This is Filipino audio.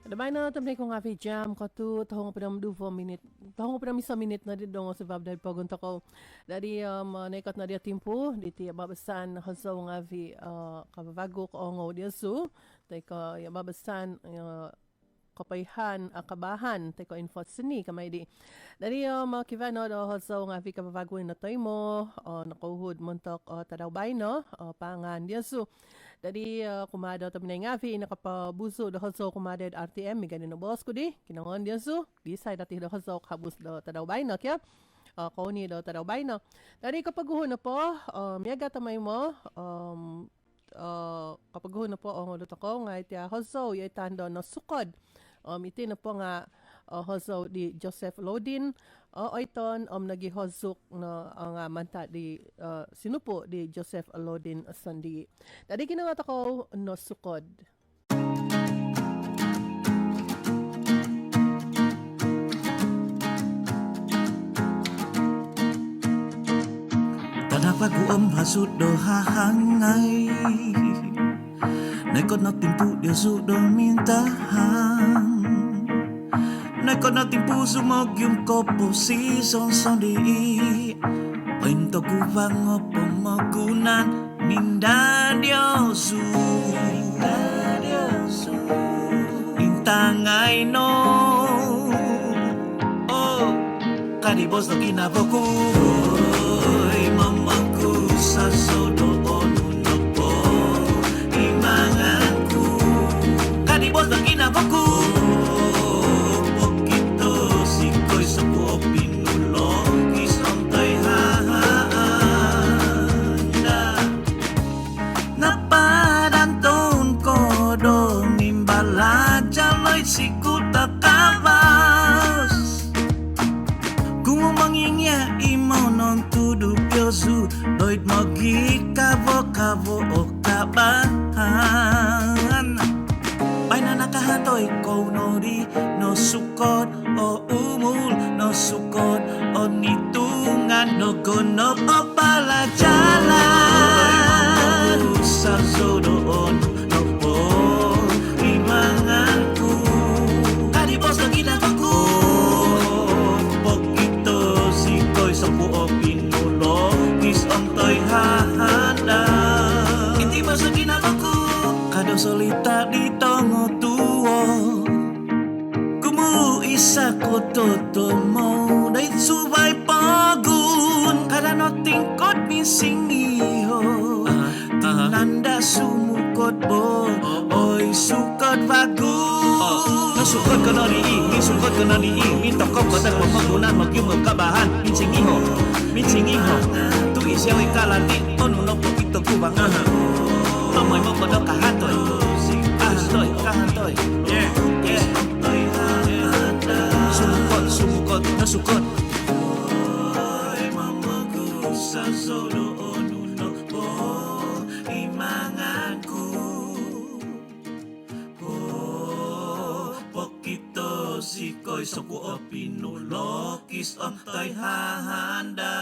Dabei na tamay ko nga jam ko tu tahong pinam 2 minute. Tahong pinam 1 minute na di dong sa bab dahil pagunta ko. Dari naikot na dia timpo diti babasan haso nga kababago ko ngo dia su. Tay ko ya babasan kapayhan kabahan tay ko info sini kamay di. Dari makivano do haso nga kababago na toy mo nakuhud montok tadaw bay no pangan dia su. Dari kumada to minay nga nakapabuso do haso kumada RTM mi ganin no boss ko di kinangon dia su di side dati do haso habus do tadaw bay no kya koni do tadaw bay no. Dari kapag na po miyaga tamay mo kapag na po ang ulit ako nga iti haso yung tando no sukod iti na po nga haso di Joseph Lodin oiton nagihosok na ang manta di sinupo di Joseph Lodin sandi. Dadi kinangat ako no sukod. Tanapaguam hasud do hahangay Naikot na timpu dia sudo mintahang Naikot na timpu sumog yung kopo si son di Painto kupang o pemagunan minda diosu Intangay no Oh kadibos no kinaboku Mamaku sa sodo ono po imanganku kadibos na kinabaku pokito sikoy sa po pinulo isang hahanda napadanton ko do nimbala jalay sikuta kabas gumamangingya imo non tudu pyosu doit magi kavo o kabahan Bay na nakahatoy ko nori no sukot o umul no sukot o nitungan no gonop o palajalan sa zodoon no po imanganku kadibos na ginagaku pokito sikoy sa puo pinulo Toy hahanda Inti masa ginagaku Kadang solita di tongo tuo Kumu isa ko toto mo Dahil subay pagun Kada no tingkot missing iho Tinanda sumukot bo Oy sukot bagus Nasukot ka na diimi Sukot ka na diimi Tokok badak pembangunan Magyung kabahan Mincing iho Siya ay kalati Ono no pokito kubang Amoy mo pa daw kahatoy Kahatoy Yeah Sumukot Nasukot Ay mamaku sa solo Ono no po Imanganku Pokito sikoy Soku o pinulokis Ang tay hahanda